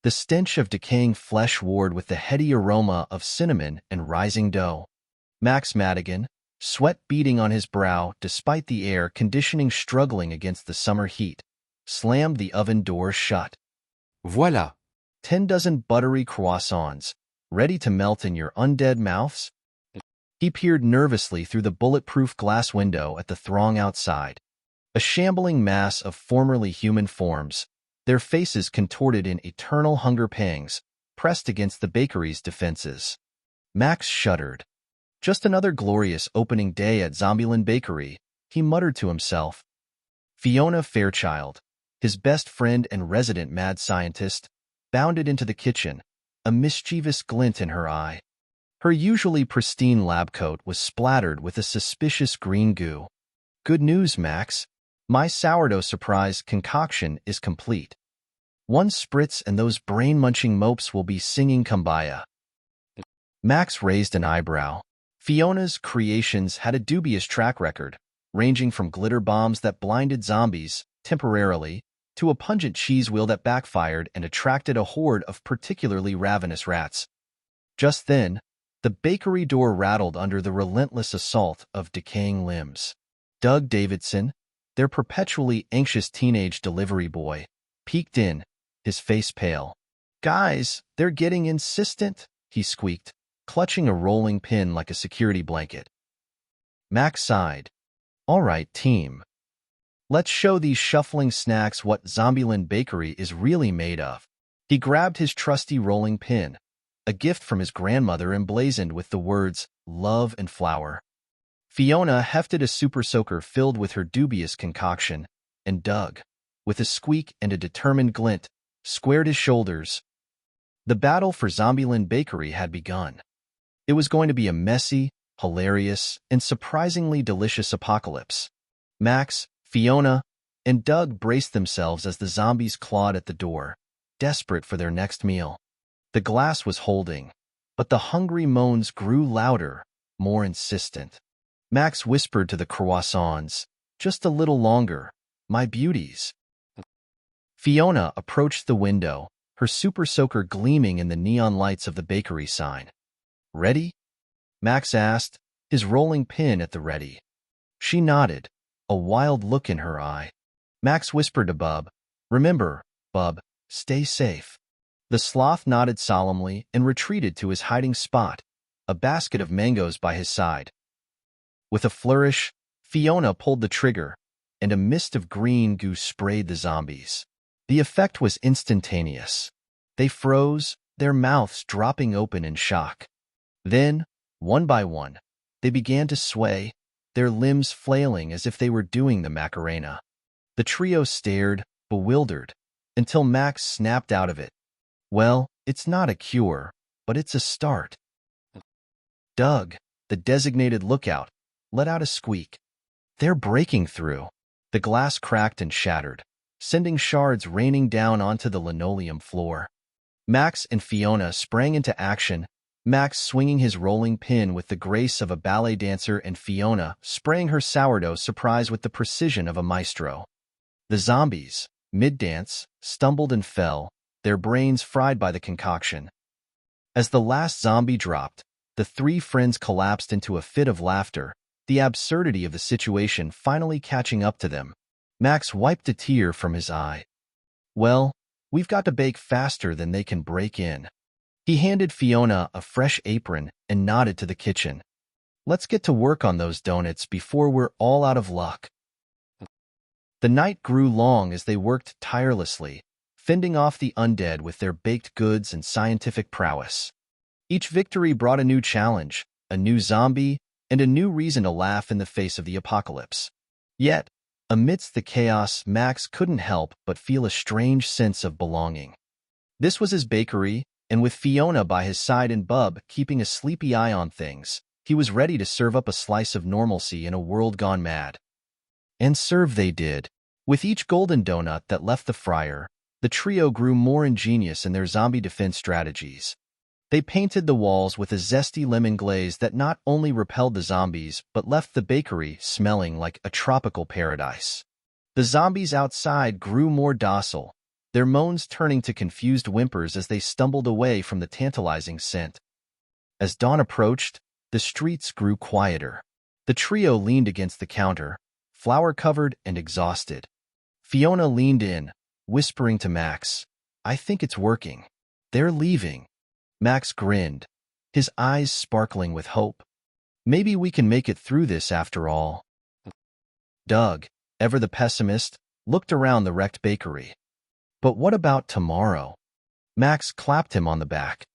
The stench of decaying flesh warred with the heady aroma of cinnamon and rising dough. Max Madigan, sweat beading on his brow despite the air conditioning struggling against the summer heat, slammed the oven door shut. Voilà. 10 dozen buttery croissants, ready to melt in your undead mouths? He peered nervously through the bulletproof glass window at the throng outside. A shambling mass of formerly human forms, their faces contorted in eternal hunger pangs, pressed against the bakery's defenses. Max shuddered. Just another glorious opening day at Zombieland Bakery, he muttered to himself. Fiona Fairchild, his best friend and resident mad scientist, bounded into the kitchen, a mischievous glint in her eye. Her usually pristine lab coat was splattered with a suspicious green goo. Good news, Max. My sourdough surprise concoction is complete. One spritz and those brain-munching mopes will be singing Kumbaya. Max raised an eyebrow. Fiona's creations had a dubious track record, ranging from glitter bombs that blinded zombies, temporarily, to a pungent cheese wheel that backfired and attracted a horde of particularly ravenous rats. Just then, the bakery door rattled under the relentless assault of decaying limbs. Doug Davidson, their perpetually anxious teenage delivery boy, peeked in, his face pale. "Guys, they're getting insistent," he squeaked, clutching a rolling pin like a security blanket. Max sighed. "All right, team. Let's show these shuffling snacks what Zombieland Bakery is really made of." He grabbed his trusty rolling pin, a gift from his grandmother emblazoned with the words, "Love and Flour." Fiona hefted a super soaker filled with her dubious concoction, and Doug, with a squeak and a determined glint, squared his shoulders. The battle for Zombieland Bakery had begun. It was going to be a messy, hilarious, and surprisingly delicious apocalypse. Max, Fiona, and Doug braced themselves as the zombies clawed at the door, desperate for their next meal. The glass was holding, but the hungry moans grew louder, more insistent. Max whispered to the croissants, "Just a little longer, my beauties." Fiona approached the window, her super soaker gleaming in the neon lights of the bakery sign. "Ready?" Max asked, his rolling pin at the ready. She nodded, a wild look in her eye. Max whispered to Bub, "Remember, Bub, stay safe." The sloth nodded solemnly and retreated to his hiding spot, a basket of mangoes by his side. With a flourish, Fiona pulled the trigger, and a mist of green goo sprayed the zombies. The effect was instantaneous. They froze, their mouths dropping open in shock. Then, one by one, they began to sway, their limbs flailing as if they were doing the Macarena. The trio stared, bewildered, until Max snapped out of it. "Well, it's not a cure, but it's a start." Doug, the designated lookout, let out a squeak. "They're breaking through." The glass cracked and shattered, sending shards raining down onto the linoleum floor. Max and Fiona sprang into action, Max swinging his rolling pin with the grace of a ballet dancer and Fiona spraying her sourdough surprise with the precision of a maestro. The zombies, mid-dance, stumbled and fell, their brains fried by the concoction. As the last zombie dropped, the three friends collapsed into a fit of laughter, the absurdity of the situation finally catching up to them. Max wiped a tear from his eye. "Well, we've got to bake faster than they can break in." He handed Fiona a fresh apron and nodded to the kitchen. "Let's get to work on those donuts before we're all out of luck." The night grew long as they worked tirelessly, fending off the undead with their baked goods and scientific prowess. Each victory brought a new challenge, a new zombie, and a new reason to laugh in the face of the apocalypse. Yet, amidst the chaos, Max couldn't help but feel a strange sense of belonging. This was his bakery, and with Fiona by his side and Bub keeping a sleepy eye on things, he was ready to serve up a slice of normalcy in a world gone mad. And serve they did. With each golden donut that left the fryer, the trio grew more ingenious in their zombie defense strategies. They painted the walls with a zesty lemon glaze that not only repelled the zombies but left the bakery smelling like a tropical paradise. The zombies outside grew more docile, their moans turning to confused whimpers as they stumbled away from the tantalizing scent. As dawn approached, the streets grew quieter. The trio leaned against the counter, flour-covered and exhausted. Fiona leaned in, whispering to Max, "I think it's working. They're leaving." Max grinned, his eyes sparkling with hope. "Maybe we can make it through this after all." Doug, ever the pessimist, looked around the wrecked bakery. "But what about tomorrow?" Max clapped him on the back.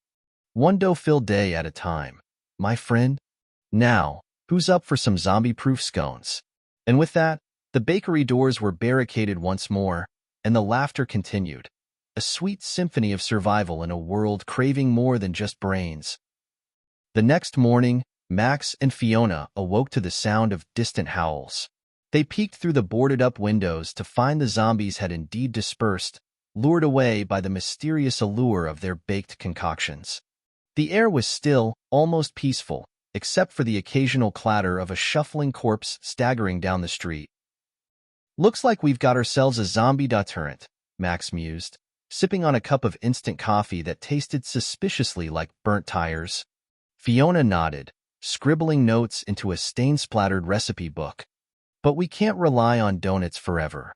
"One dough-filled day at a time, my friend. Now, who's up for some zombie-proof scones?" And with that, the bakery doors were barricaded once more, and the laughter continued, a sweet symphony of survival in a world craving more than just brains. The next morning, Max and Fiona awoke to the sound of distant howls. They peeked through the boarded-up windows to find the zombies had indeed dispersed, lured away by the mysterious allure of their baked concoctions. The air was still, almost peaceful, except for the occasional clatter of a shuffling corpse staggering down the street. "Looks like we've got ourselves a zombie deterrent," Max mused, sipping on a cup of instant coffee that tasted suspiciously like burnt tires. Fiona nodded, scribbling notes into a stain-splattered recipe book. "But we can't rely on donuts forever.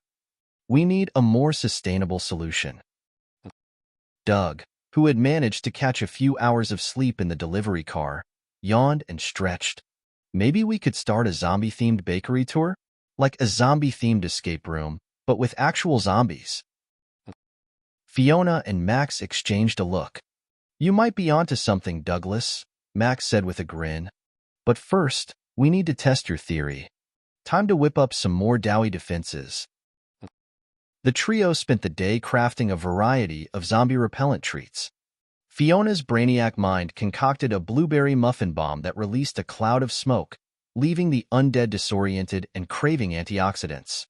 We need a more sustainable solution." Doug, who had managed to catch a few hours of sleep in the delivery car, yawned and stretched. "Maybe we could start a zombie-themed bakery tour? Like a zombie-themed escape room, but with actual zombies." Fiona and Max exchanged a look. "You might be onto something, Douglas," Max said with a grin. "But first, we need to test your theory. Time to whip up some more doughy defenses." The trio spent the day crafting a variety of zombie-repellent treats. Fiona's brainiac mind concocted a blueberry muffin bomb that released a cloud of smoke, leaving the undead disoriented and craving antioxidants.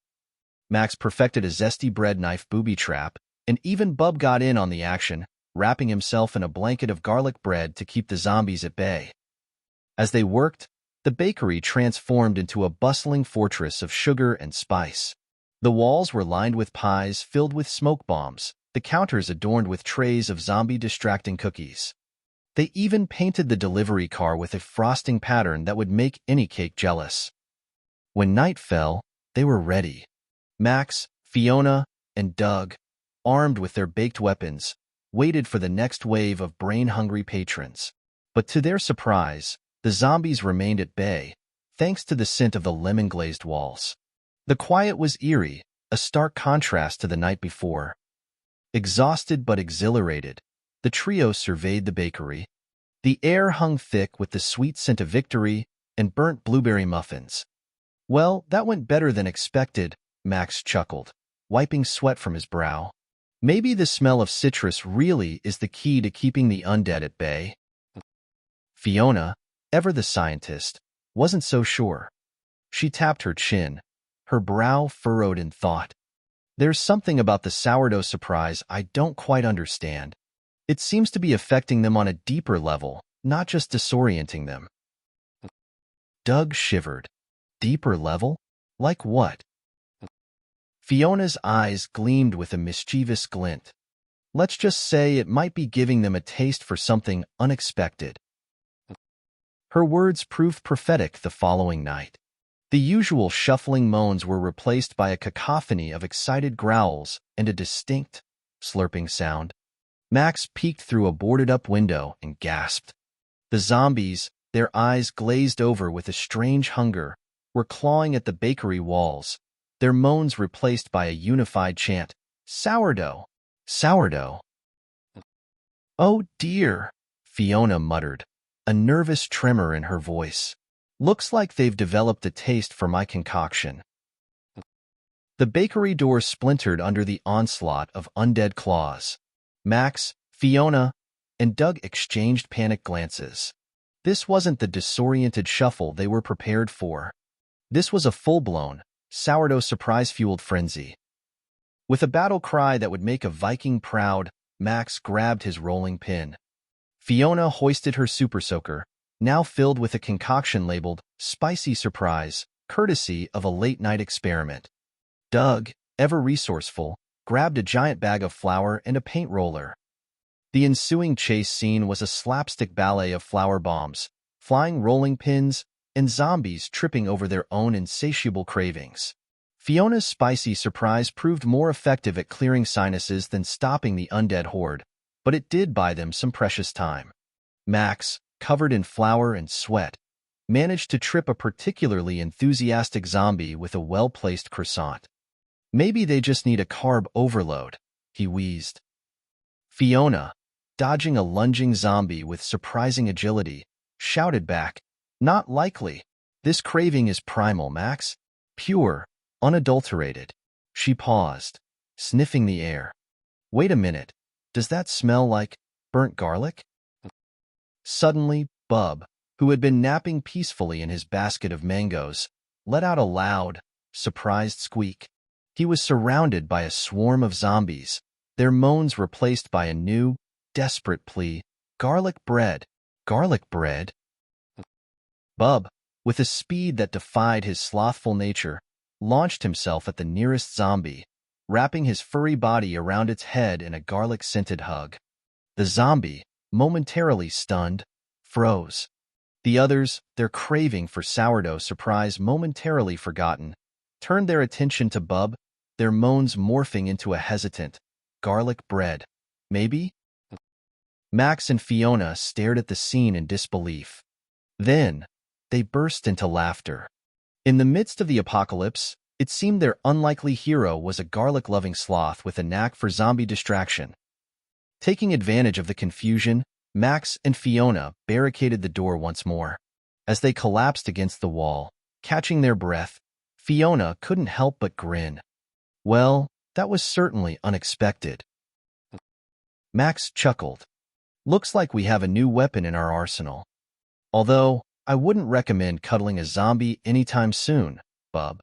Max perfected a zesty bread knife booby trap, and even Bub got in on the action, wrapping himself in a blanket of garlic bread to keep the zombies at bay. As they worked, the bakery transformed into a bustling fortress of sugar and spice. The walls were lined with pies filled with smoke bombs, the counters adorned with trays of zombie-distracting cookies. They even painted the delivery car with a frosting pattern that would make any cake jealous. When night fell, they were ready. Max, Fiona, and Doug, armed with their baked weapons, waited for the next wave of brain-hungry patrons. But to their surprise, the zombies remained at bay, thanks to the scent of the lemon-glazed walls. The quiet was eerie, a stark contrast to the night before. Exhausted but exhilarated, the trio surveyed the bakery. The air hung thick with the sweet scent of victory and burnt blueberry muffins. "Well, that went better than expected," Max chuckled, wiping sweat from his brow. "Maybe the smell of citrus really is the key to keeping the undead at bay." Fiona, ever the scientist, wasn't so sure. She tapped her chin, her brow furrowed in thought. "There's something about the sourdough surprise I don't quite understand. It seems to be affecting them on a deeper level, not just disorienting them." Doug shivered. "Deeper level? Like what?" Fiona's eyes gleamed with a mischievous glint. "Let's just say it might be giving them a taste for something unexpected." Her words proved prophetic the following night. The usual shuffling moans were replaced by a cacophony of excited growls and a distinct, slurping sound. Max peeked through a boarded-up window and gasped. The zombies, their eyes glazed over with a strange hunger, were clawing at the bakery walls, their moans replaced by a unified chant, "Sourdough! Sourdough!" "Oh dear," Fiona muttered, a nervous tremor in her voice. "Looks like they've developed a taste for my concoction." The bakery door splintered under the onslaught of undead claws. Max, Fiona, and Doug exchanged panicked glances. This wasn't the disoriented shuffle they were prepared for. This was a full-blown, sourdough surprise-fueled frenzy. With a battle cry that would make a Viking proud, Max grabbed his rolling pin. Fiona hoisted her super soaker, now filled with a concoction labeled "Spicy Surprise," courtesy of a late-night experiment. Doug, ever resourceful, grabbed a giant bag of flour and a paint roller. The ensuing chase scene was a slapstick ballet of flour bombs, flying rolling pins, and zombies tripping over their own insatiable cravings. Fiona's spicy surprise proved more effective at clearing sinuses than stopping the undead horde, but it did buy them some precious time. Max, covered in flour and sweat, managed to trip a particularly enthusiastic zombie with a well-placed croissant. Maybe they just need a carb overload, he wheezed. Fiona, dodging a lunging zombie with surprising agility, shouted back, "Not likely. This craving is primal, Max. Pure, unadulterated." She paused, sniffing the air. "Wait a minute. Does that smell like burnt garlic?" Suddenly, Bub, who had been napping peacefully in his basket of mangoes, let out a loud, surprised squeak. He was surrounded by a swarm of zombies, their moans replaced by a new, desperate plea, "Garlic bread! Garlic bread!" Bub, with a speed that defied his slothful nature, launched himself at the nearest zombie, wrapping his furry body around its head in a garlic-scented hug. The zombie, momentarily stunned, froze. The others, their craving for sourdough surprise momentarily forgotten, turned their attention to Bub, their moans morphing into a hesitant, "Garlic bread, maybe?" Max and Fiona stared at the scene in disbelief. Then, they burst into laughter. In the midst of the apocalypse, it seemed their unlikely hero was a garlic-loving sloth with a knack for zombie distraction. Taking advantage of the confusion, Max and Fiona barricaded the door once more. As they collapsed against the wall, catching their breath, Fiona couldn't help but grin. Well, that was certainly unexpected. Max chuckled. "Looks like we have a new weapon in our arsenal. Although, I wouldn't recommend cuddling a zombie anytime soon, Bub."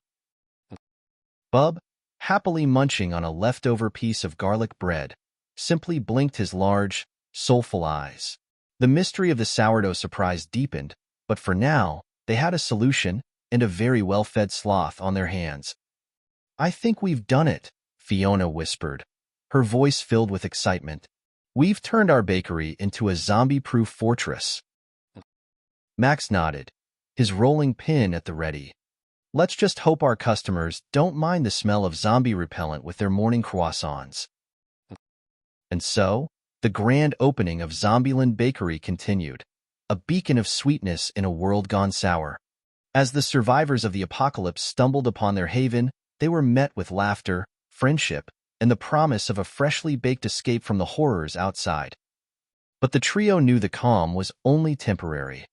Bub, happily munching on a leftover piece of garlic bread, simply blinked his large, soulful eyes. The mystery of the sourdough surprise deepened, but for now, they had a solution and a very well-fed sloth on their hands. "I think we've done it," Fiona whispered, her voice filled with excitement. "We've turned our bakery into a zombie-proof fortress." Max nodded, his rolling pin at the ready. "Let's just hope our customers don't mind the smell of zombie repellent with their morning croissants." And so, the grand opening of Zombieland Bakery continued, a beacon of sweetness in a world gone sour. As the survivors of the apocalypse stumbled upon their haven, they were met with laughter, friendship, and the promise of a freshly baked escape from the horrors outside. But the trio knew the calm was only temporary.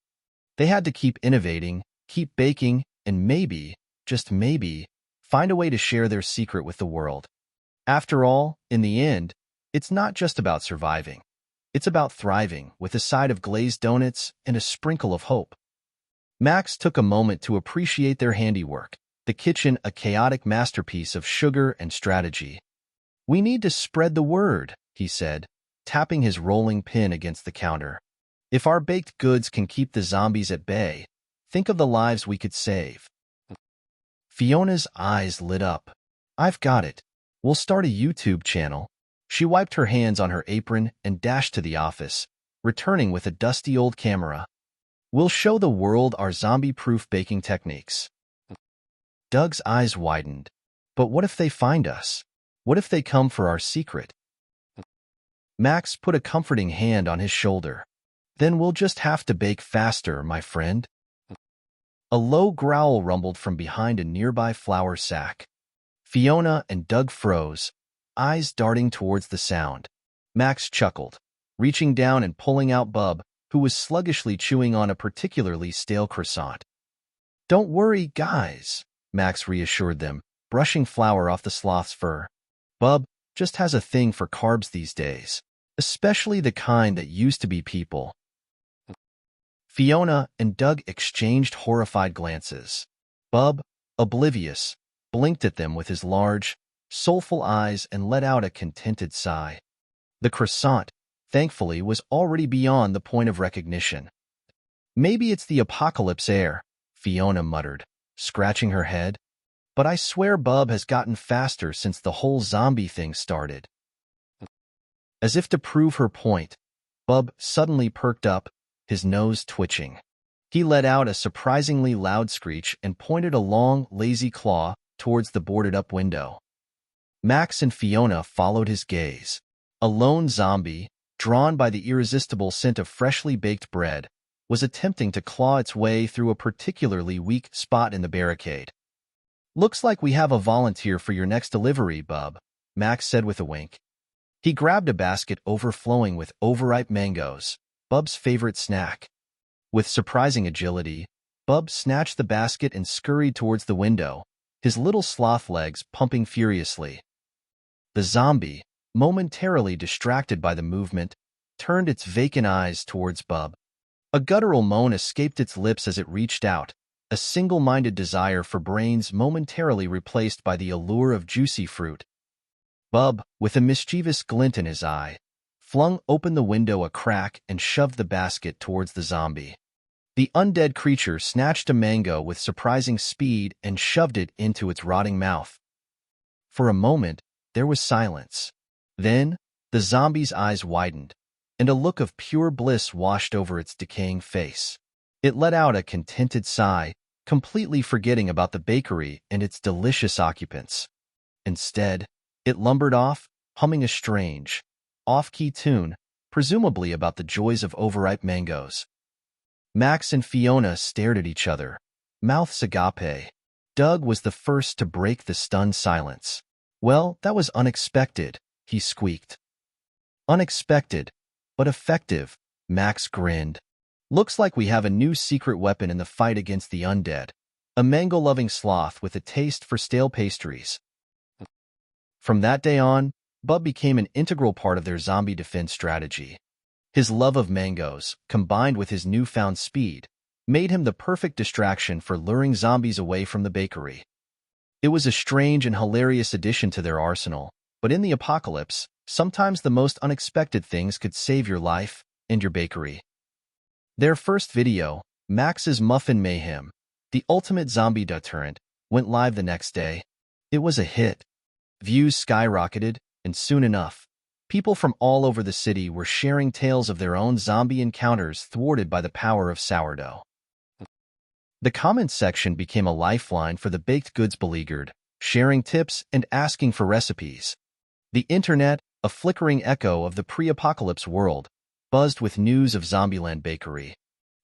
They had to keep innovating, keep baking, and maybe, just maybe, find a way to share their secret with the world. After all, in the end, it's not just about surviving. It's about thriving, with a side of glazed donuts and a sprinkle of hope. Max took a moment to appreciate their handiwork, the kitchen a chaotic masterpiece of sugar and strategy. "We need to spread the word," he said, tapping his rolling pin against the counter. "If our baked goods can keep the zombies at bay, think of the lives we could save." Fiona's eyes lit up. "I've got it. We'll start a YouTube channel." She wiped her hands on her apron and dashed to the office, returning with a dusty old camera. "We'll show the world our zombie-proof baking techniques." Doug's eyes widened. "But what if they find us? What if they come for our secret?" Max put a comforting hand on his shoulder. "Then we'll just have to bake faster, my friend." A low growl rumbled from behind a nearby flour sack. Fiona and Doug froze, eyes darting towards the sound. Max chuckled, reaching down and pulling out Bub, who was sluggishly chewing on a particularly stale croissant. "Don't worry, guys," Max reassured them, brushing flour off the sloth's fur. "Bub just has a thing for carbs these days, especially the kind that used to be people." Fiona and Doug exchanged horrified glances. Bub, oblivious, blinked at them with his large, soulful eyes and let out a contented sigh. The croissant, thankfully, was already beyond the point of recognition. "Maybe it's the apocalypse air," Fiona muttered, scratching her head. But I swear Bub has gotten faster since the whole zombie thing started. As if to prove her point, Bub suddenly perked up, his nose twitching. He let out a surprisingly loud screech and pointed a long, lazy claw towards the boarded-up window. Max and Fiona followed his gaze. A lone zombie, drawn by the irresistible scent of freshly baked bread, was attempting to claw its way through a particularly weak spot in the barricade. "Looks like we have a volunteer for your next delivery, Bub," Max said with a wink. He grabbed a basket overflowing with overripe mangoes, Bub's favorite snack. With surprising agility, Bub snatched the basket and scurried towards the window, his little sloth legs pumping furiously. The zombie, momentarily distracted by the movement, turned its vacant eyes towards Bub. A guttural moan escaped its lips as it reached out, a single-minded desire for brains momentarily replaced by the allure of juicy fruit. Bub, with a mischievous glint in his eye, flung open the window a crack and shoved the basket towards the zombie. The undead creature snatched a mango with surprising speed and shoved it into its rotting mouth. For a moment, there was silence. Then, the zombie's eyes widened, and a look of pure bliss washed over its decaying face. It let out a contented sigh, completely forgetting about the bakery and its delicious occupants. Instead, it lumbered off, humming a strange, off-key tune, presumably about the joys of overripe mangoes. Max and Fiona stared at each other, mouths agape. Doug was the first to break the stunned silence. "Well, that was unexpected," he squeaked. "Unexpected, but effective," Max grinned. "Looks like we have a new secret weapon in the fight against the undead, a mango-loving sloth with a taste for stale pastries." From that day on, Bub became an integral part of their zombie defense strategy. His love of mangoes, combined with his newfound speed, made him the perfect distraction for luring zombies away from the bakery. It was a strange and hilarious addition to their arsenal, but in the apocalypse, sometimes the most unexpected things could save your life and your bakery. Their first video, Max's Muffin Mayhem, the ultimate zombie deterrent, went live the next day. It was a hit. Views skyrocketed, and soon enough, people from all over the city were sharing tales of their own zombie encounters thwarted by the power of sourdough. The comments section became a lifeline for the baked goods beleaguered, sharing tips and asking for recipes. The internet, a flickering echo of the pre-apocalypse world, buzzed with news of Zombieland Bakery.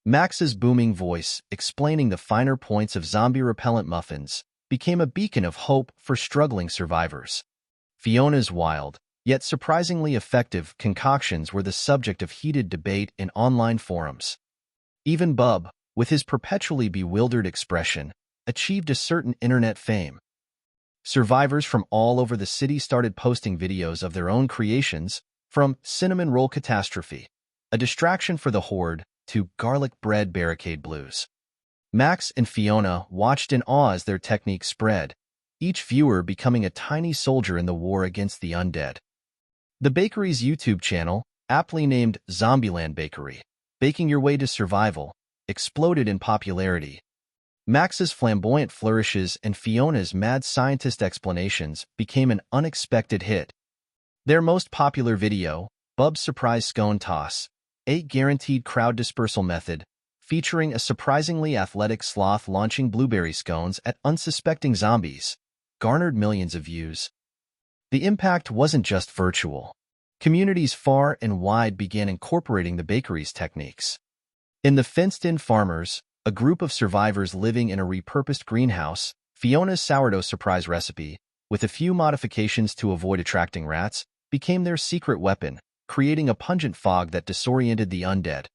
Max's booming voice, explaining the finer points of zombie-repellent muffins, became a beacon of hope for struggling survivors. Fiona's wild, yet surprisingly effective concoctions were the subject of heated debate in online forums. Even Bub, with his perpetually bewildered expression, achieved a certain internet fame. Survivors from all over the city started posting videos of their own creations, from cinnamon roll catastrophe, a distraction for the horde, to garlic bread barricade blues. Max and Fiona watched in awe as their technique spread, each viewer becoming a tiny soldier in the war against the undead. The bakery's YouTube channel, aptly named Zombieland Bakery, Baking Your Way to Survival, exploded in popularity. Max's flamboyant flourishes and Fiona's mad scientist explanations became an unexpected hit. Their most popular video, Bub's Surprise Scone Toss, a guaranteed crowd dispersal method, featuring a surprisingly athletic sloth launching blueberry scones at unsuspecting zombies, garnered millions of views. The impact wasn't just virtual. Communities far and wide began incorporating the bakery's techniques. In the Fenced-In Farmers, a group of survivors living in a repurposed greenhouse, Fiona's sourdough surprise recipe, with a few modifications to avoid attracting rats, became their secret weapon, creating a pungent fog that disoriented the undead.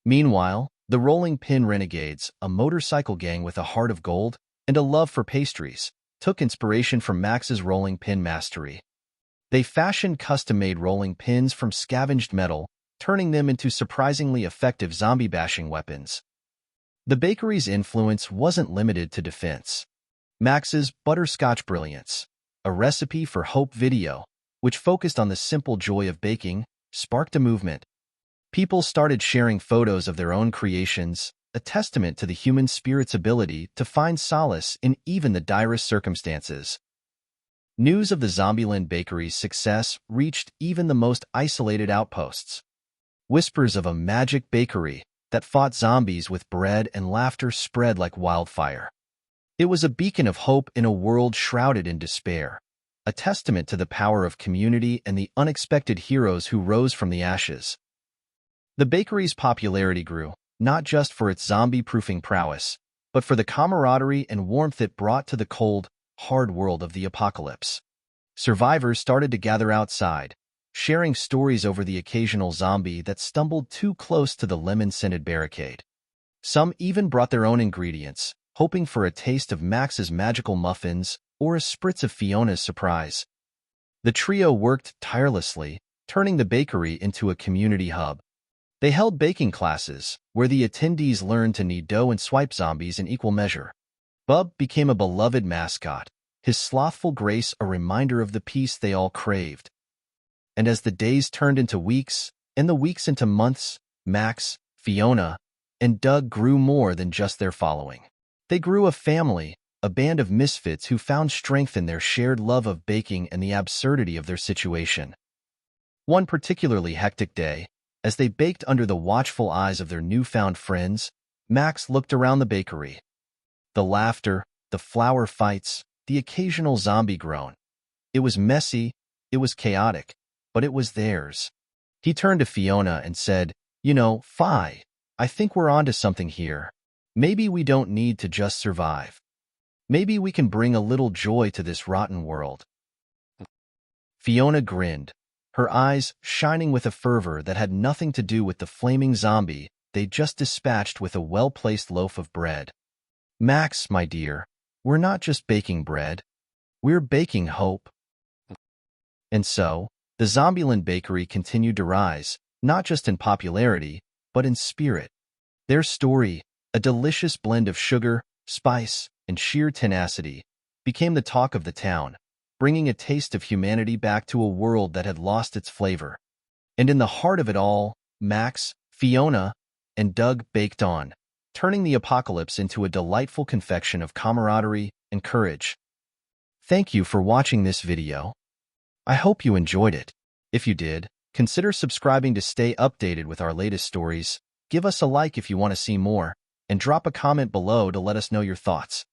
Meanwhile, the Rolling Pin Renegades, a motorcycle gang with a heart of gold and a love for pastries, took inspiration from Max's rolling pin mastery. They fashioned custom-made rolling pins from scavenged metal, turning them into surprisingly effective zombie-bashing weapons. The bakery's influence wasn't limited to defense. Max's Butterscotch Brilliance, a recipe for hope video, which focused on the simple joy of baking, sparked a movement. People started sharing photos of their own creations, a testament to the human spirit's ability to find solace in even the direst circumstances. News of the Zombieland Bakery's success reached even the most isolated outposts. Whispers of a magic bakery that fought zombies with bread and laughter spread like wildfire. It was a beacon of hope in a world shrouded in despair, a testament to the power of community and the unexpected heroes who rose from the ashes. The bakery's popularity grew, not just for its zombie-proofing prowess, but for the camaraderie and warmth it brought to the cold, hard world of the apocalypse. Survivors started to gather outside, sharing stories over the occasional zombie that stumbled too close to the lemon-scented barricade. Some even brought their own ingredients, hoping for a taste of Max's magical muffins or a spritz of Fiona's surprise. The trio worked tirelessly, turning the bakery into a community hub. They held baking classes, where the attendees learned to knead dough and swipe zombies in equal measure. Bub became a beloved mascot, his slothful grace a reminder of the peace they all craved. And as the days turned into weeks, and the weeks into months, Max, Fiona, and Doug grew more than just their following. They grew a family, a band of misfits who found strength in their shared love of baking and the absurdity of their situation. One particularly hectic day, as they baked under the watchful eyes of their newfound friends, Max looked around the bakery. The laughter, the flour fights, the occasional zombie groan. It was messy, it was chaotic, but it was theirs. He turned to Fiona and said, Fi, I think we're onto something here. Maybe we don't need to just survive. Maybe we can bring a little joy to this rotten world. Fiona grinned, her eyes shining with a fervor that had nothing to do with the flaming zombie they just dispatched with a well-placed loaf of bread. Max, my dear, we're not just baking bread. We're baking hope. And so, the Zombieland Bakery continued to rise, not just in popularity, but in spirit. Their story, a delicious blend of sugar, spice, and sheer tenacity, became the talk of the town, bringing a taste of humanity back to a world that had lost its flavor. And in the heart of it all, Max, Fiona, and Doug baked on, turning the apocalypse into a delightful confection of camaraderie and courage. Thank you for watching this video. I hope you enjoyed it. If you did, consider subscribing to stay updated with our latest stories, give us a like if you want to see more, and drop a comment below to let us know your thoughts.